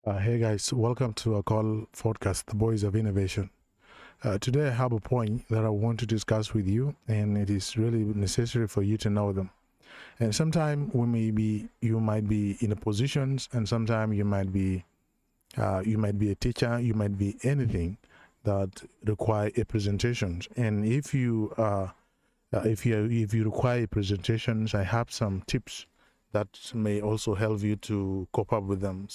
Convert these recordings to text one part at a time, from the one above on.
Hey guys, welcome to our call podcast, The Boys of Innovation. Today I have a point that I want to discuss with you, and it is really necessary for you to know them. And sometimes you might be in a positions, and sometimes you might be a teacher, you might be anything that require a presentations. And if you require presentations, I have some tips that may also help you to cope up with them.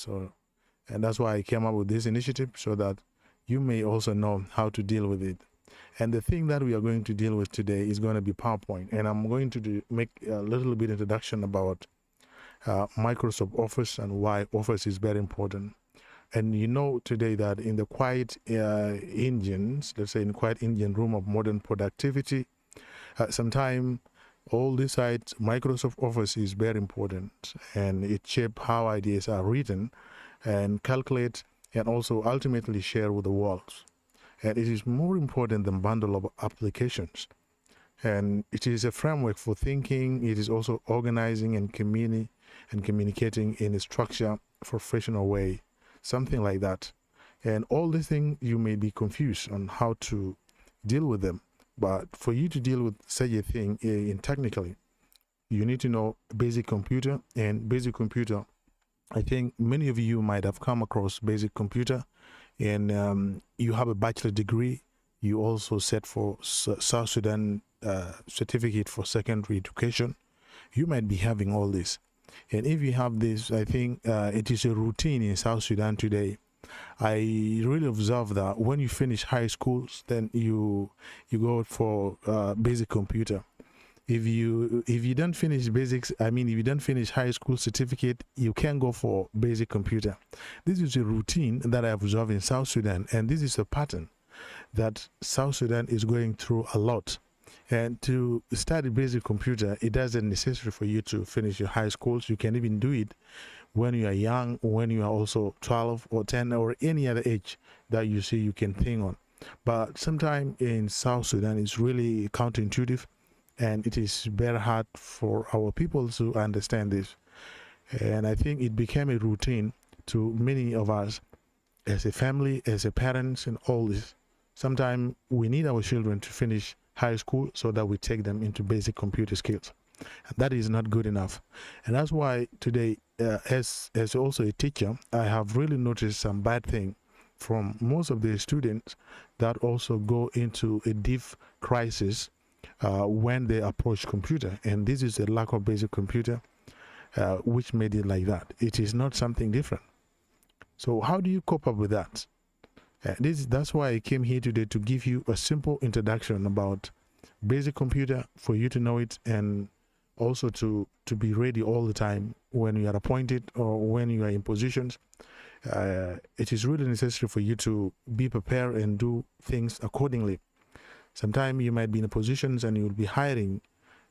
And that's why I came up with this initiative so that you may also know how to deal with it. And the thing that we are going to deal with today is going to be PowerPoint. And I'm going to make a little bit introduction about Microsoft Office and why Office is very important. And you know today that in the quiet engines, let's say in quiet engine room of modern productivity, sometimes all these sides, Microsoft Office is very important, and it shapes how ideas are written and calculate and also ultimately share with the world. And it is more important than bundle of applications. And it is a framework for thinking. It is also organizing and communicating in a structured, professional way, something like that. And all these things you may be confused on how to deal with them. But for you to deal with such a thing in technically, you need to know basic computer. And basic computer, I think many of you might have come across basic computer, and you have a bachelor degree. You also set for South Sudan certificate for secondary education. You might be having all this. And if you have this, I think it is a routine in South Sudan today. I really observe that when you finish high schools, then you go for basic computer. If you don't finish basics, I mean, if you don't finish high school certificate, you can go for basic computer. This is a routine that I have observed in South Sudan, and this is a pattern that South Sudan is going through a lot. And to study basic computer, it doesn't necessary for you to finish your high schools. You can even do it when you are young, when you are also 12 or 10 or any other age that you see you can think on. But sometimes in South Sudan, it's really counterintuitive, and it is very hard for our people to understand this. And I think it became a routine to many of us as a family, as a parents, and all this. Sometimes we need our children to finish high school so that we take them into basic computer skills. And that is not good enough. And that's why today, as also a teacher, I have really noticed some bad thing from most of the students that also go into a deep crisis when they approach computer. And this is a lack of basic computer which made it like that. It is not something different. So how do you cope up with that? That's why I came here today, to give you a simple introduction about basic computer for you to know it, and also to be ready all the time when you are appointed or when you are in positions. It is really necessary for you to be prepared and do things accordingly. Sometimes you might be in positions and you'll be hiring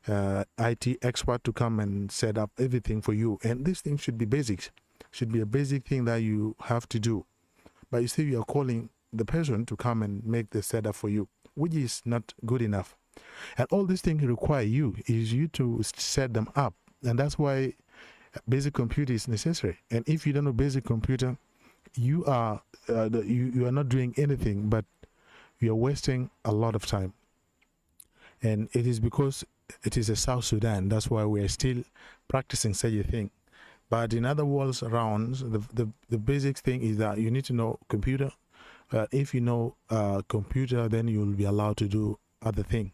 IT expert to come and set up everything for you. And this thing should be basics, should be a basic thing that you have to do. But you see, you are calling the person to come and make the setup for you, which is not good enough. And all these things require you to set them up. And that's why basic computer is necessary. And if you don't know basic computer, you are not doing anything, but you are wasting a lot of time. And it is because it is a South Sudan. That's why we are still practicing such a thing. But in other worlds around, the basic thing is that you need to know computer. If you know computer, then you will be allowed to do other things.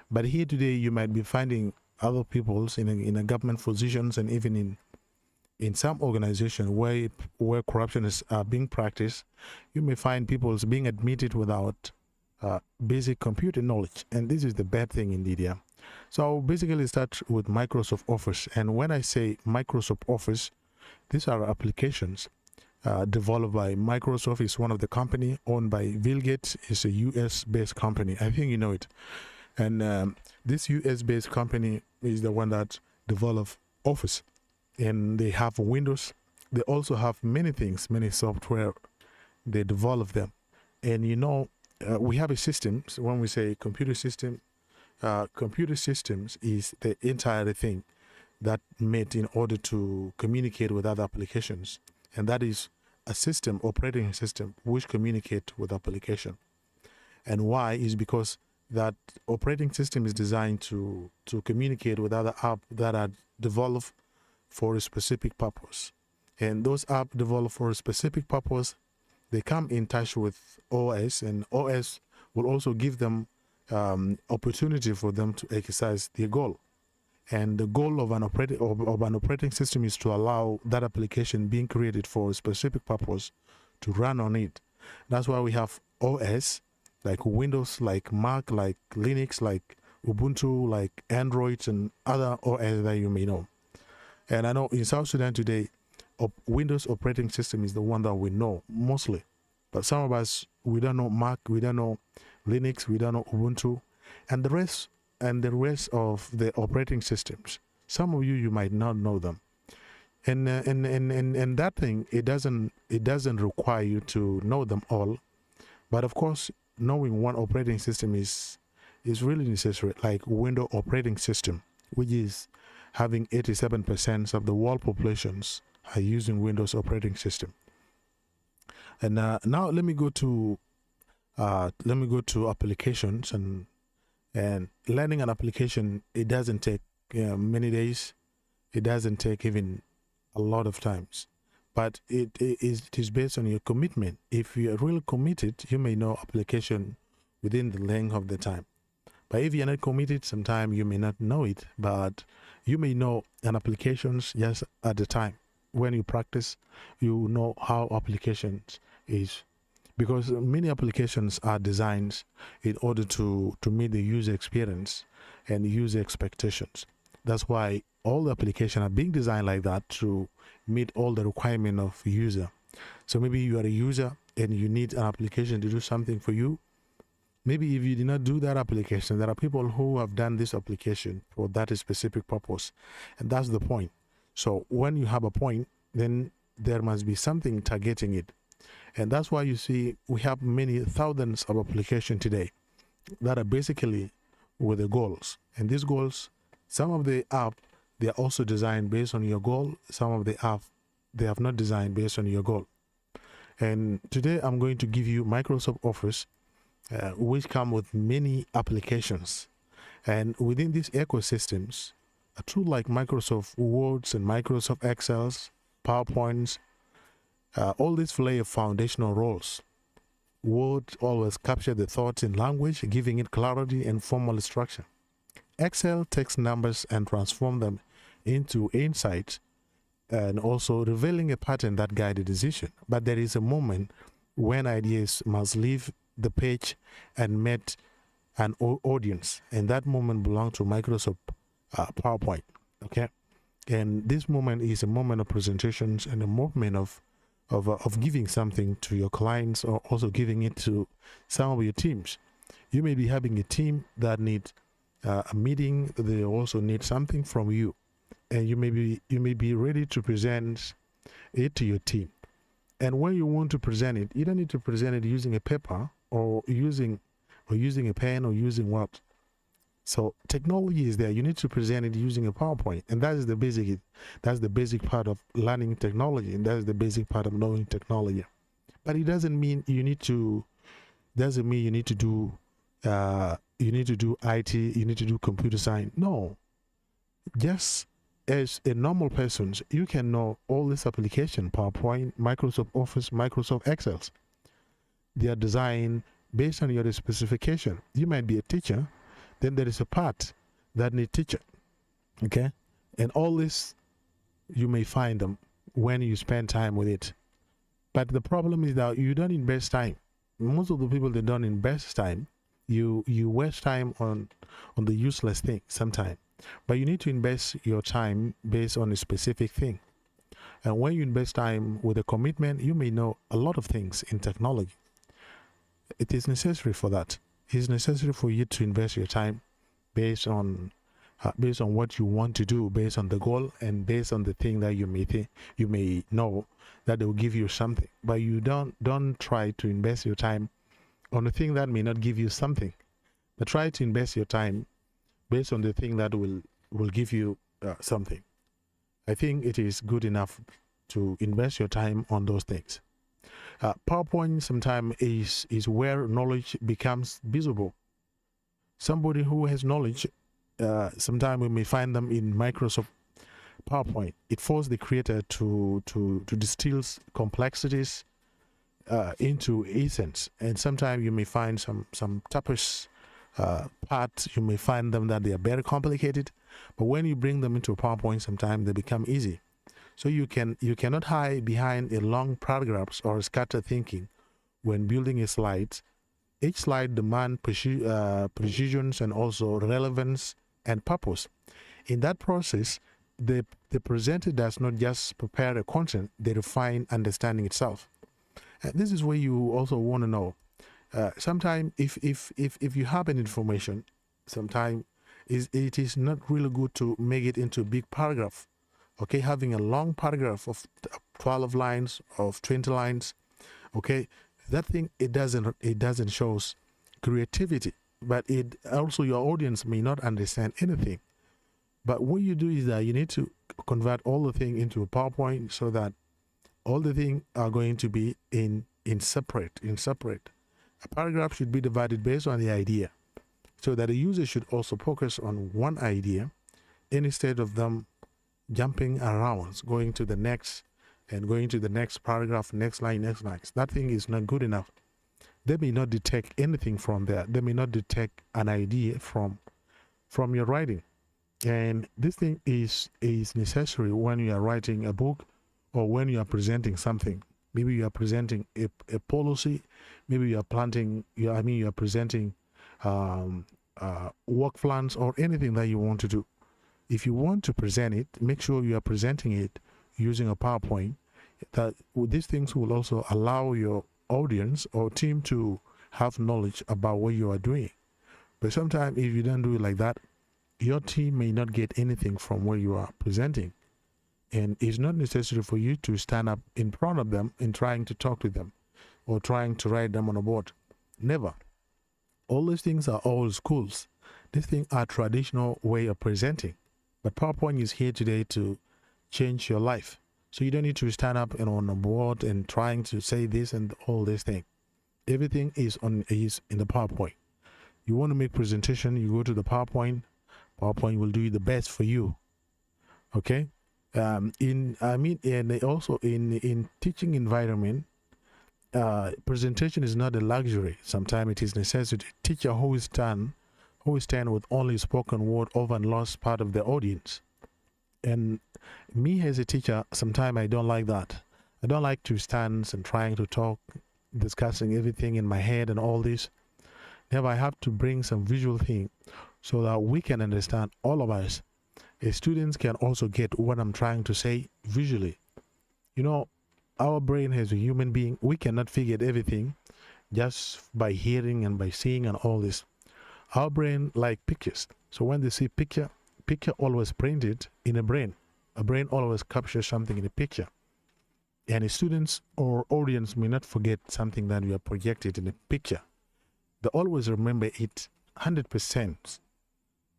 But here today, you might be finding other peoples in a government positions, and even in some organization where corruption is being practiced. You may find people being admitted without basic computer knowledge, and this is the bad thing indeed. Yeah. So basically start with Microsoft Office. And when I say Microsoft Office, these are applications developed by Microsoft. Is one of the company owned by Bill Gates. It's a US based company. I think you know it. And this US based company is the one that developed Office. And they have Windows. They also have many things, many software. They develop them. And you know, we have a system. So when we say computer systems is the entire thing that made in order to communicate with other applications. And that is a system, operating system, which communicate with application. And why is because that operating system is designed to communicate with other apps that are developed for a specific purpose. And those apps developed for a specific purpose, they come in touch with OS, and OS will also give them opportunity for them to exercise their goal. And the goal of an operating system is to allow that application being created for a specific purpose to run on it. That's why we have OS, like Windows, like Mac, like Linux, like Ubuntu, like Android, and other OS that you may know. And I know in South Sudan today, Windows operating system is the one that we know mostly. But some of us, we don't know Mac, we don't know Linux, we don't know Ubuntu, and the rest of the operating systems. Some of you might not know them. And that thing, it doesn't require you to know them all. But of course, knowing one operating system is really necessary, like Windows operating system, which is having 87% of the world populations are using Windows operating system. And now let me go to applications, and learning an application, it doesn't take many days. It doesn't take even a lot of times, but it is based on your commitment. If you are really committed, you may know application within the length of the time. But if you're not committed, sometimes you may not know it, but you may know an applications just at the time. When you practice, you know how applications is, because many applications are designed in order to meet the user experience and user expectations. That's why all the applications are being designed like that to meet all the requirements of user. So maybe you are a user and you need an application to do something for you. Maybe if you did not do that application, there are people who have done this application for that specific purpose. And that's the point. So when you have a point, then there must be something targeting it. And that's why you see we have many thousands of applications today that are basically with the goals. And these goals, some of the app, they are also designed based on your goal. Some of the app, they have not designed based on your goal. And today I'm going to give you Microsoft Office, which come with many applications. And within these ecosystems, a tool like Microsoft Words and Microsoft Excels, PowerPoints, all these play foundational roles. Word always capture the thoughts in language, giving it clarity and formal structure. Excel takes numbers and transform them into insights, and also revealing a pattern that guide a decision. But there is a moment when ideas must leave the page and meet an audience, and that moment belongs to Microsoft PowerPoint. Okay, and this moment is a moment of presentations and a moment of giving something to your clients, or also giving it to some of your teams. You may be having a team that needs a meeting. They also need something from you, and you may be ready to present it to your team. And when you want to present it, you don't need to present it using a paper or using a pen or using what. So technology is there. You need to present it using a PowerPoint, and that is the basic. That's the basic part of learning technology, and that's the basic part of knowing technology. But it doesn't mean you need to. Doesn't mean you need to do. You need to do IT. You need to do computer science. No. Just as a normal person, you can know all this application: PowerPoint, Microsoft Office, Microsoft Excel. They are designed based on your specification. You might be a teacher. Then there is a part that need teacher, okay? And all this, you may find them when you spend time with it. But the problem is that you don't invest time. Most of the people, they don't invest time. You waste time on the useless thing sometimes. But you need to invest your time based on a specific thing. And when you invest time with a commitment, you may know a lot of things in technology. It is necessary for that. It's necessary for you to invest your time based on what you want to do, based on the goal, and based on the thing that you may know that they will give you something. But you don't try to invest your time on a thing that may not give you something. But try to invest your time based on the thing that will give you something. I think it is good enough to invest your time on those things. PowerPoint sometimes is where knowledge becomes visible. Somebody who has knowledge, sometimes we may find them in Microsoft PowerPoint. It forces the creator to distill complexities into essence, and sometimes you may find some toughest parts. You may find them that they are very complicated, but when you bring them into PowerPoint, sometimes they become easy. So you cannot hide behind a long paragraphs or scattered thinking when building a slide. Each slide demands precision and also relevance and purpose. In that process, the presenter does not just prepare a content; they refine understanding itself. This is where you also want to know. Sometimes, if you have an information, sometimes it is not really good to make it into a big paragraph. Okay, having a long paragraph of 12 lines, of 20 lines, okay, that thing it doesn't shows creativity, but it also your audience may not understand anything. But what you do is that you need to convert all the thing into a PowerPoint so that all the things are going to be in separate. A paragraph should be divided based on the idea, so that the user should also focus on one idea instead of them jumping around, going to the next and going to the next paragraph, next line. That thing is not good enough. They may not detect anything from there. They may not detect an idea from your writing. And this thing is necessary when you are writing a book or when you are presenting something. Maybe you are presenting a policy. Maybe you are presenting work plans or anything that you want to do. If you want to present it, make sure you are presenting it using a PowerPoint. That these things will also allow your audience or team to have knowledge about what you are doing. But sometimes if you don't do it like that, your team may not get anything from what you are presenting. And it's not necessary for you to stand up in front of them and trying to talk to them or trying to write them on a board. Never. All these things are old schools. These things are traditional way of presenting. But PowerPoint is here today to change your life. So you don't need to stand up and on a board and trying to say this and all this thing. Everything is in the PowerPoint. You want to make presentation, you go to the PowerPoint. PowerPoint will do the best for you. Okay. And also in teaching environment, presentation is not a luxury. Sometimes it is necessity. Teacher who is stand with only spoken word often lost part of the audience. And me as a teacher, sometimes I don't like that. I don't like to stand and trying to talk, discussing everything in my head and all this. Now I have to bring some visual thing so that we can understand, all of us. Students can also get what I'm trying to say visually. You know, our brain as a human being, we cannot figure everything just by hearing and by seeing and all this. Our brain like pictures. So when they see picture always printed in a brain. A brain always captures something in a picture. And students or audience may not forget something that you are projected in a picture. They always remember it 100%.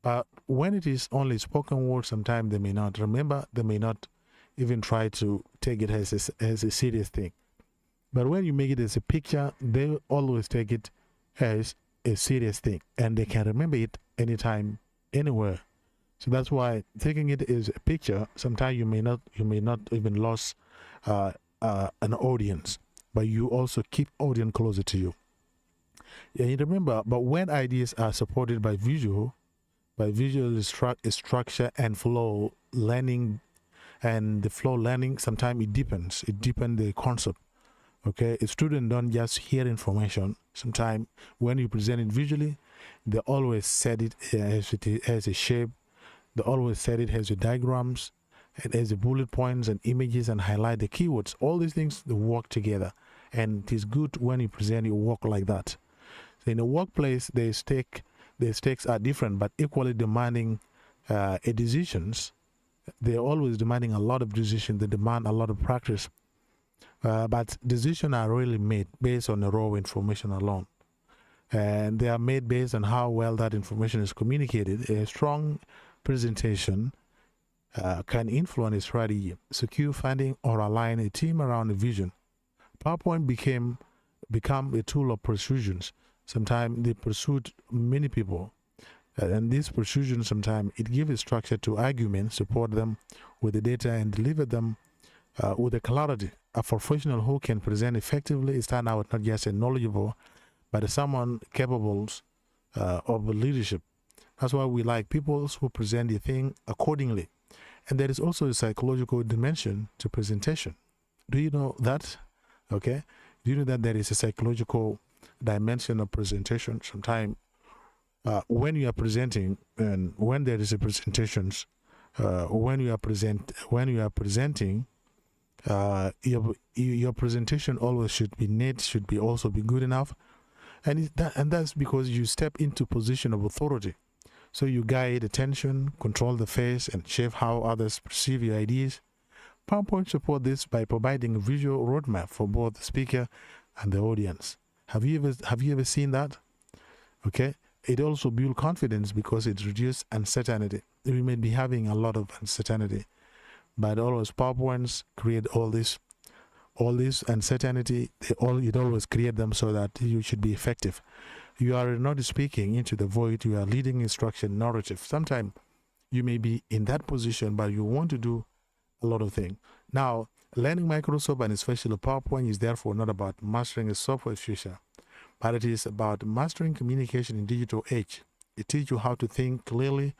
But when it is only spoken word, sometimes they may not remember. They may not even try to take it as a serious thing. But when you make it as a picture, they always take it as a serious thing, and they can remember it anytime, anywhere. So that's why taking it as a picture, sometimes you may not even lose an audience, but you also keep audience closer to you. And you remember, but when ideas are supported by visual structure and flow learning, and the flow learning, sometimes it deepens the concept. Okay, a student don't just hear information. Sometimes when you present it visually, they always set it as a shape. They always set it as a diagrams and as a bullet points and images and highlight the keywords. All these things, they work together, and it is good when you present your work like that. So in a workplace, the stakes are different but equally demanding decisions. They're always demanding a lot of decision. They demand a lot of practice. But decisions are really made based on the raw information alone. And they are made based on how well that information is communicated. A strong presentation can influence a strategy, secure funding, or align a team around a vision. PowerPoint become a tool of persuasions. Sometimes they pursued many people, and this persuasion sometimes it gives a structure to arguments, support them with the data, and deliver them with a clarity. A professional who can present effectively stand out not just a knowledgeable, but someone capable of leadership. That's why we like people who present the thing accordingly. And there is also a psychological dimension to presentation. Do you know that? Okay. Do you know that there is a psychological dimension of presentation? Sometimes when you are presenting, and when there is a presentations, when you are presenting, your presentation always should be neat, should be also be good enough, and that's because you step into position of authority. So you guide attention, control the face, and shape how others perceive your ideas. PowerPoint support this by providing a visual roadmap for both the speaker and the audience. Have you ever seen that? Okay. It also builds confidence because it reduces uncertainty. We may be having a lot of uncertainty, but always PowerPoints create all this uncertainty. It always create them so that you should be effective. You are not speaking into the void. You are leading instruction narrative. Sometimes you may be in that position, but you want to do a lot of things. Now, learning Microsoft and especially PowerPoint is therefore not about mastering a software feature, but it is about mastering communication in digital age. It teaches you how to think clearly,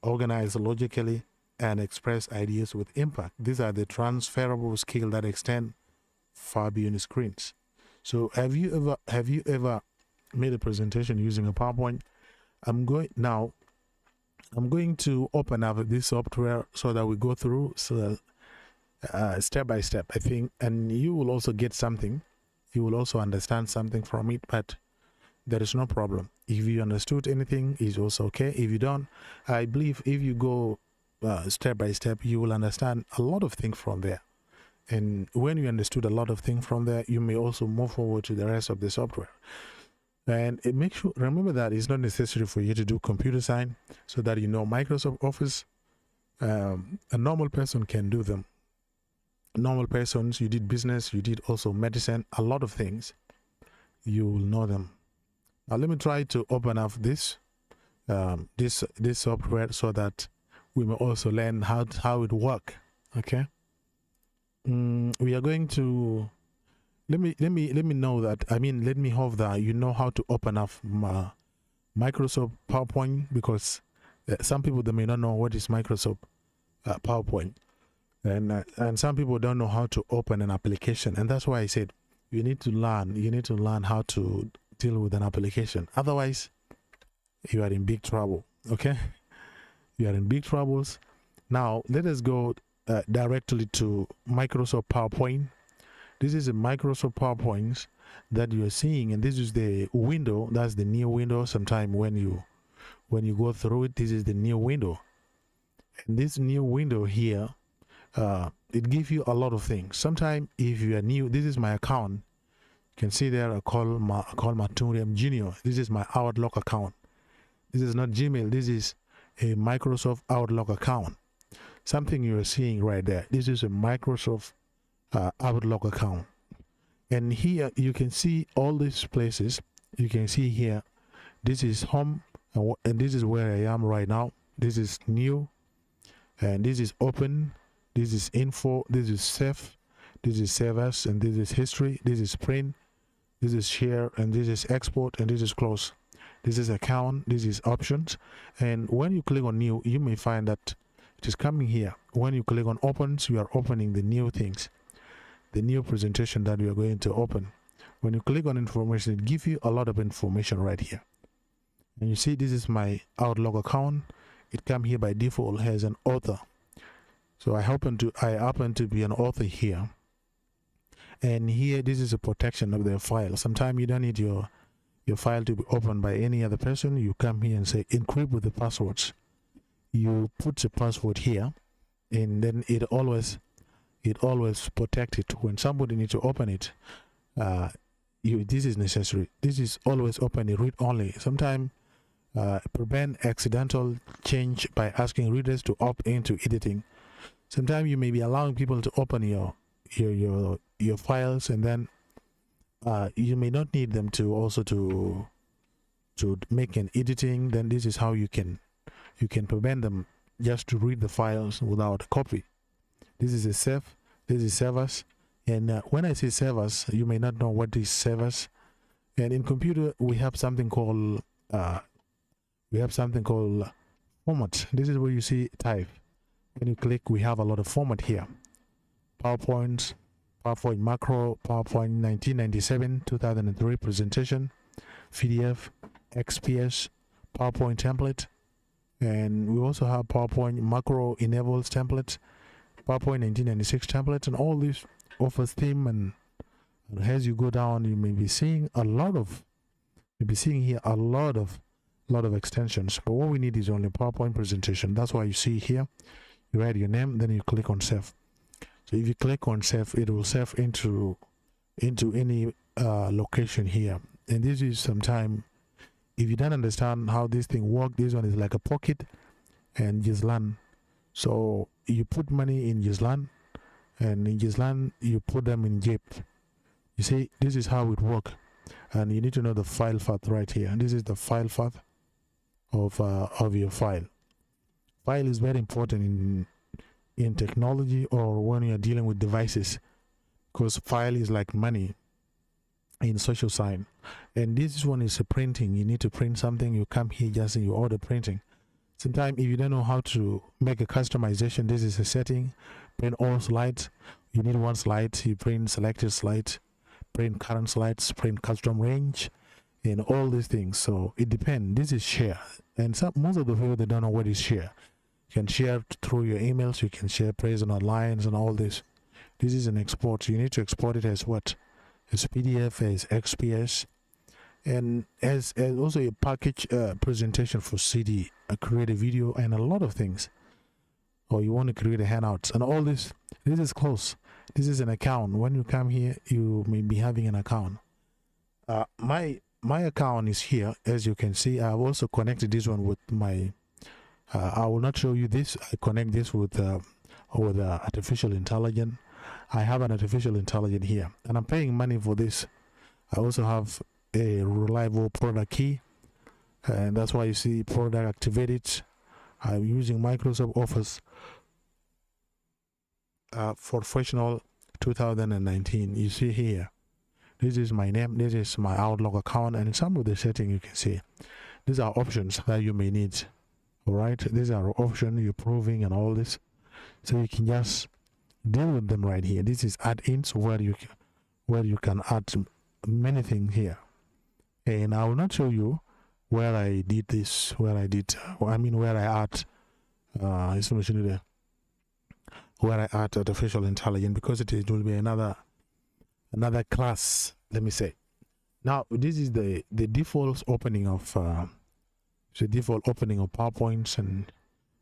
organize logically, and express ideas with impact. These are the transferable skills that extend far beyond screens. So have you ever made a presentation using a PowerPoint? I'm going to open up this software so that we go through step by step, I think, and you will also get something. You will also understand something from it, but there is no problem. If you understood anything, is also okay. If you don't, I believe if you go step by step, you will understand a lot of things from there. And when you understood a lot of things from there, you may also move forward to the rest of the software. And it makes sure, remember that it's not necessary for you to do computer science so that you know Microsoft Office. A normal person can do them. Normal persons, you did business, you did also medicine, a lot of things, you will know them. Now let me try to open up this software so that we may also learn how it works. Okay. We are going to let me know that, I mean, let me hope that you know how to open up Microsoft PowerPoint, because some people, they may not know what is Microsoft PowerPoint, and some people don't know how to open an application, and that's why I said you need to learn how to deal with an application. Otherwise, you are in big trouble. Okay, you are in big troubles. Now let us go directly to Microsoft PowerPoint. This is a Microsoft PowerPoint that you are seeing, and this is the window. That's the new window. Sometime when you go through it, this is the new window, and this new window here, it gives you a lot of things. Sometimes if you are new, this is my account. You can see there, I call Maturium Junior. This is my Outlook account. This is not Gmail. This is a Microsoft Outlook account. Something you are seeing right there. This is a Microsoft Outlook account. And here you can see all these places. You can see here, this is home, and this is where I am right now. This is new, and this is open. This is info. This is save. This is save as, and this is history. This is print. This is share, and this is export, and this is close. This is account. This is options. And when you click on new, you may find that it is coming here. When you click on opens, you are opening the new things, the new presentation that you are going to open. When you click on information, it gives you a lot of information right here. And you see, this is my Outlook account. It comes here by default as an author. So I happen to be an author here. And here, this is a protection of the file. Sometimes you don't need your file to be opened by any other person. You come here and say encrypt with the passwords. You put the password here, and then it always protects it. When somebody needs to open it, this is necessary. This is always open in read only. Sometimes prevent accidental change by asking readers to opt into editing. Sometimes you may be allowing people to open your your files, and then you may not need them to also to make an editing. Then this is how you can prevent them just to read the files without a copy. This is a save. This is servers. And when I say servers, you may not know what is servers. And in computer, we have something called format. This is where you see type. When you click, we have a lot of format here. PowerPoint macro, PowerPoint 1997, 2003 presentation, PDF, XPS, PowerPoint template, and we also have PowerPoint macro enables template, PowerPoint 1996 template, and all these offers theme. And as you go down, you may be seeing a lot of extensions, but what we need is only PowerPoint presentation. That's why you see here, you write your name, then you click on save. So if you click on save, it will save into any location here. And this is sometime, if you don't understand how this thing works, this one is like a Pocket and Gizlan. So you put money in Gizlan, and in Gizlan you put them in JIP. You see, this is how it works. And you need to know the file path right here. And this is the file path of your file. File is very important in technology, or when you're dealing with devices, because file is like money in social sign. And this one is a printing. You need to print something, you come here just and you order printing. Sometimes if you don't know how to make a customization, this is a setting. Print all slides. You need one slide, you print selected slide, print current slides, print custom range, and all these things. So it depends. This is share, and most of the people, they don't know what is share. You can share through your emails, you can share present online and all this. This is an export. You need to export it as what? As PDF, as XPS, and as also a package presentation for CD, create a video, and a lot of things. Or you want to create a handouts and all this. This is close. This is an account. When you come here, you may be having an account. My account is here, as you can see. I've also connected this one with my I will not show you this. I connect this with artificial intelligence. I have an artificial intelligence here, and I'm paying money for this. I also have a reliable product key, and that's why you see product activated. I'm using Microsoft Office for Professional 2019. You see here, this is my name, this is my Outlook account, and some of the settings you can see. These are options that you may need. All right, these are options you're proving and all this, so you can just deal with them right here. This is add-ins where you can add many things here, and I will not show you where I did this, where I add where I add artificial intelligence, because it will be another class, let me say. Now this is the default opening of PowerPoints, and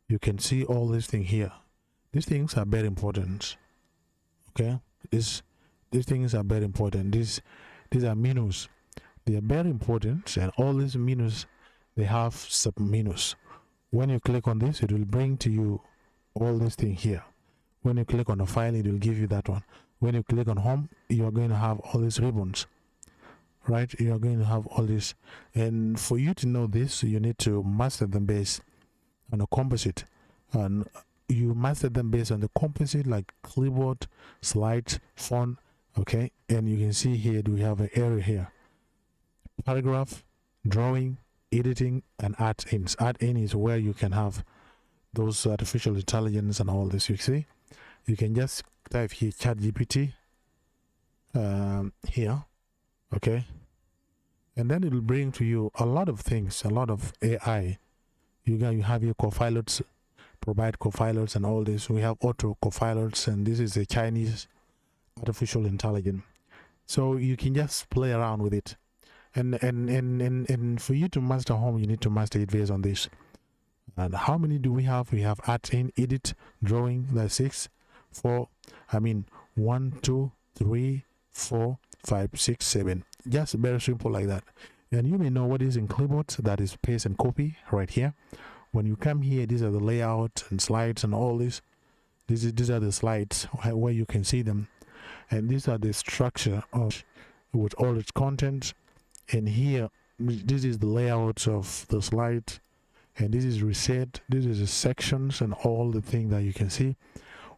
you can see all these things here. These things are very important. Okay, these things are very important. These are menus. They are very important, and all these menus, they have sub menus. When you click on this, it will bring to you all these things here. When you click on a file, it will give you that one. When you click on home, you are going to have all these ribbons, right? You are going to have all this, and for you to know this, you need to master them based on a composite, and you master them based on the composite, like clipboard, slides, font. Okay, and you can see here we have an area here: paragraph, drawing, editing, and add-ins. Add-in is where you can have those artificial intelligence and all this. You see, you can just type here ChatGPT here, okay, and then it will bring to you a lot of things, a lot of AI. You have your copilots, provide copilots and all this. We have auto copilots, and this is a Chinese artificial intelligence. So you can just play around with it. And for you to master home, you need to master it based on this. And how many do we have? We have add-in, edit, drawing. That's 6, 4. 1, 2, 3, 4, 5, 6, 7. Just very simple like that. And you may know what is in clipboard. That is paste and copy right here. When you come here, these are the layout and slides and all this. These are the slides where you can see them. and these are the structure of with all its content. And here this is the layout of the slide, and this is reset, this is the sections and all the things that you can see.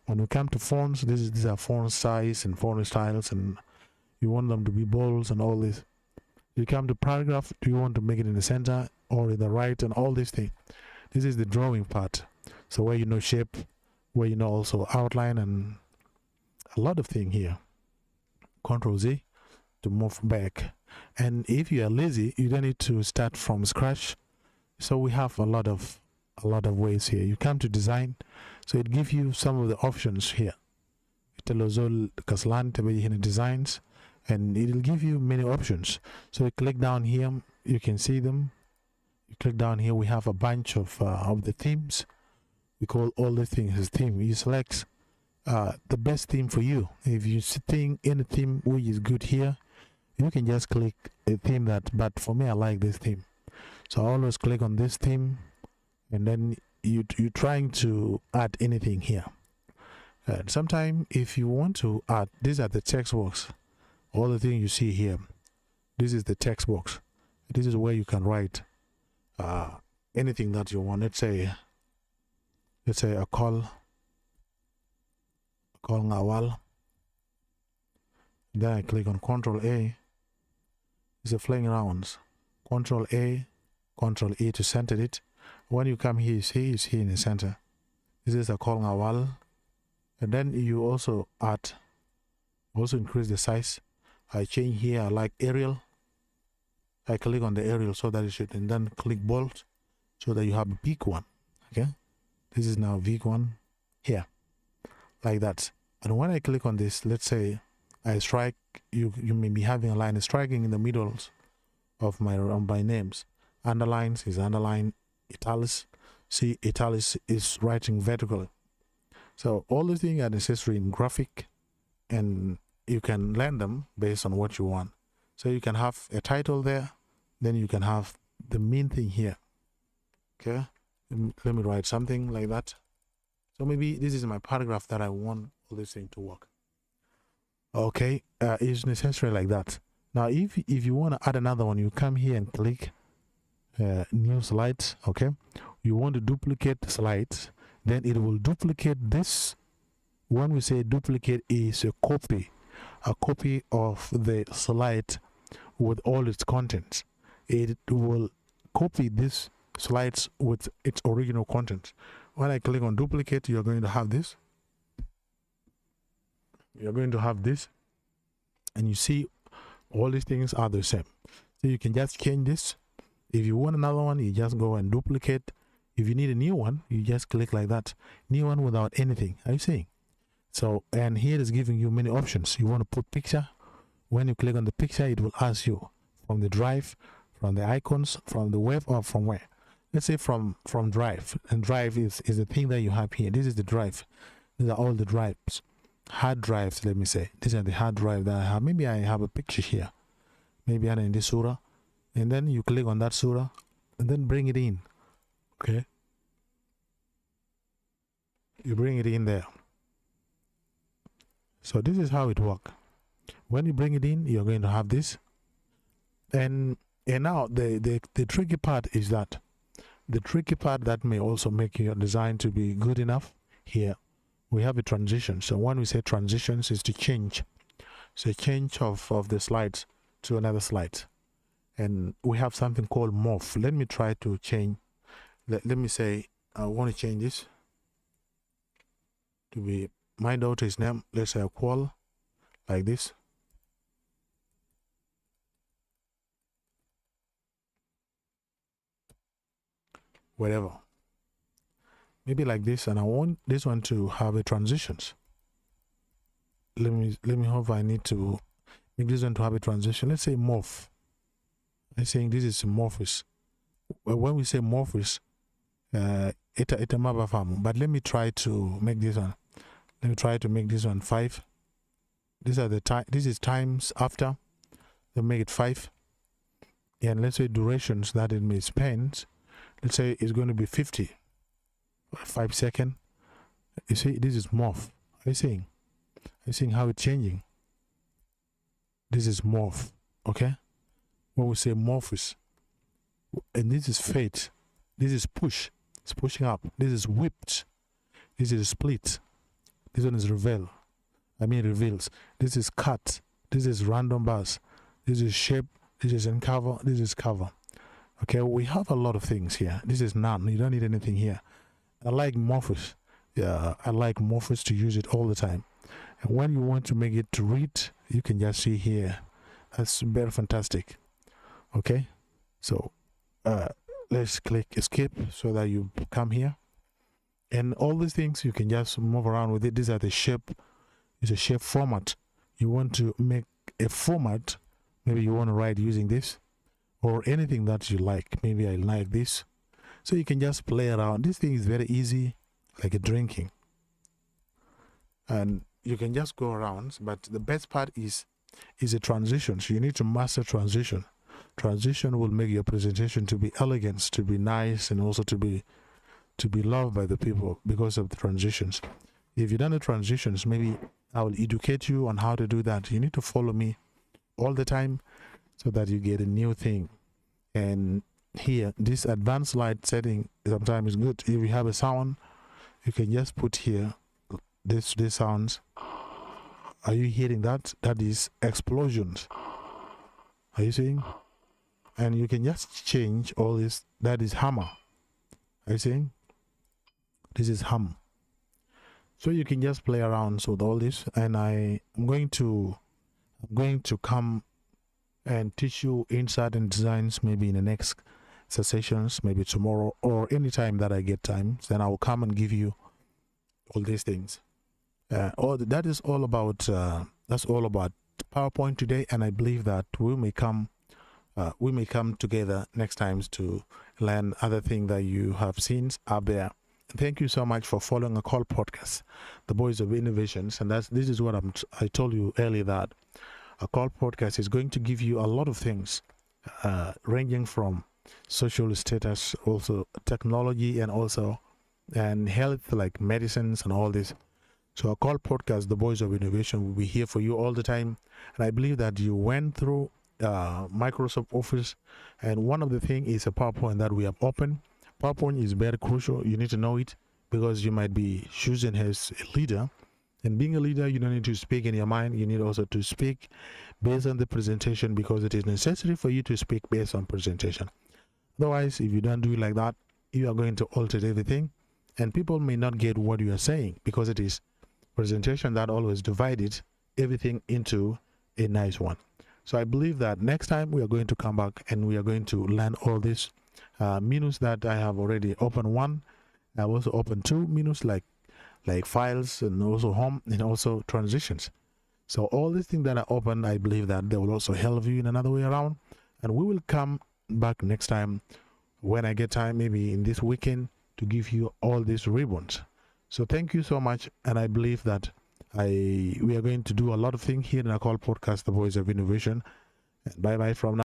When we come to fonts, these are font size and font styles, and you want them to be bold and all this. You come to paragraph, do you want to make it in the center or in the right, and all these things. This is the drawing part, so where you know shape, where you know also outline, and a lot of things here. Control Z to move back. And if you are lazy, you don't need to start from scratch. So we have a lot of ways here. You come to design, so it gives you some of the options here. Designs, and it'll give you many options. So you click down here, you can see them. You click down here, we have a bunch of the themes. We call all the things as theme. You select the best theme for you. If you think any theme which is good here, you can just click a theme that, but for me I like this theme, so I always click on this theme, and then you're trying to add anything here. And sometimes if you want to add, these are the text box, all the things you see here, this is the text box. This is where you can write anything that you want. Let's say a call ngawal. Then I click on Control A. It's a flying rounds. Control A, Control E to center it. When you come here, you see it's here in the center. This is a call ngawal. And then you also increase the size. I change here, I like Arial. I click on the Arial so that it should, and then click bold so that you have a big one. Okay, this is now big one here, like that. And when I click on this, let's say I strike, you may be having a line striking in the middle of my names. Underlines is underline, italics. See, italics is writing vertically. So all the things are necessary in graphic, and you can learn them based on what you want. So you can have a title there, then you can have the main thing here. Okay, let me write something like that. So maybe this is my paragraph that I want all this thing to work. Okay, it's necessary like that. Now if you want to add another one, you come here and click new slides. Okay, you want to duplicate slides, then it will duplicate this. When we say duplicate, is a copy of the slide with all its contents. It will copy this slides with its original content. When I click on duplicate, you're going to have this. You're going to have this, and you see all these things are the same. So you can just change this. If you want another one, you just go and duplicate. If you need a new one, you just click like that. New one without anything. Are you seeing? So, and here is giving you many options. You want to put picture. When you click on the picture, it will ask you from the drive, from the icons, from the web, or from where. Let's say from drive. And drive is the thing that you have here. This is the drive. These are all the drives. Hard drives, let me say. These are the hard drive that I have. Maybe I have a picture here. Maybe I'm in this surah. And then you click on that surah and then bring it in. Okay. You bring it in there. So this is how it works. When you bring it in, you're going to have this. And now the tricky part is that the tricky part that may also make your design to be good enough. Here we have a transition. So when we say transitions, is to change. So change of the slides to another slide. And we have something called morph. Let me try to change. Let me say I want to change this to be my daughter's name. Let's say Qual, like this. Whatever. Maybe like this, and I want this one to have a transitions. Let me hope I need to make this one to have a transition. Let's say morph. I'm saying this is morphous. When we say morphous, it's a map farm. But let me try to make this one. Let me try to make this one 5. These are the time. This is times after. Let me make it 5. And let's say durations that it may spend. Let's say it's going to be 50. 5 seconds. You see, this is morph. Are you seeing how it's changing? This is morph. Okay, when we say morphs, and this is fade, this is push, it's pushing up, this is whipped, this is split, this one is reveals, this is cut, this is random bars, this is shape, this is uncover, this is cover. Okay, we have a lot of things here. This is none, you don't need anything here. I like morphs. Yeah, I like morphs to use it all the time. And when you want to make it to read, you can just see here. That's very fantastic. Okay, so let's click escape so that you come here. And all these things you can just move around with it. These are the shape. It's a shape format. You want to make a format. Maybe you want to write using this or anything that you like. Maybe I like this. So you can just play around. This thing is very easy, like a drinking. And you can just go around. But the best part is a transition. So you need to master transition. Transition will make your presentation to be elegant, to be nice, and also to be loved by the people because of the transitions. If you've done the transitions, maybe I will educate you on how to do that. You need to follow me all the time so that you get a new thing. And here, this advanced light setting sometimes is good. If you have a sound, you can just put here this sounds. Are you hearing that? That is explosions. Are you seeing? And you can just change all this. That is hammer. Are you seeing? This is hum. So you can just play around with all this, and I'm going to come and teach you insert and designs maybe in the next sessions, maybe tomorrow or anytime that I get time. Then I will come and give you all these things. That is all about that's all about PowerPoint today, and I believe that we may come together next times to learn other things that you have seen out there. Thank you so much for following Occult Podcast, the Voice of Innovations. And this is what I told you earlier, that Occult Podcast is going to give you a lot of things, ranging from social status, also technology, and health, like medicines and all this. So Occult Podcast, the Voice of Innovation, will be here for you all the time. And I believe that you went through Microsoft Office, and one of the things is a PowerPoint that we have opened. PowerPoint is very crucial. You need to know it because you might be chosen as a leader. And being a leader, you don't need to speak in your mind. You need also to speak based on the presentation, because it is necessary for you to speak based on presentation. Otherwise, if you don't do it like that, you are going to alter everything, and people may not get what you are saying, because it is presentation that always divided everything into a nice one. So I believe that next time we are going to come back and we are going to learn all this menus that I have already opened. One, I also opened two menus, like files, and also home, and also transitions. So all these things that are open, I believe that they will also help you in another way around. And we will come back next time when I get time, maybe in this weekend, to give you all these ribbons. So thank you so much, and I believe that we are going to do a lot of things here in Occult Podcast, the Voice of Innovation. And bye bye from now.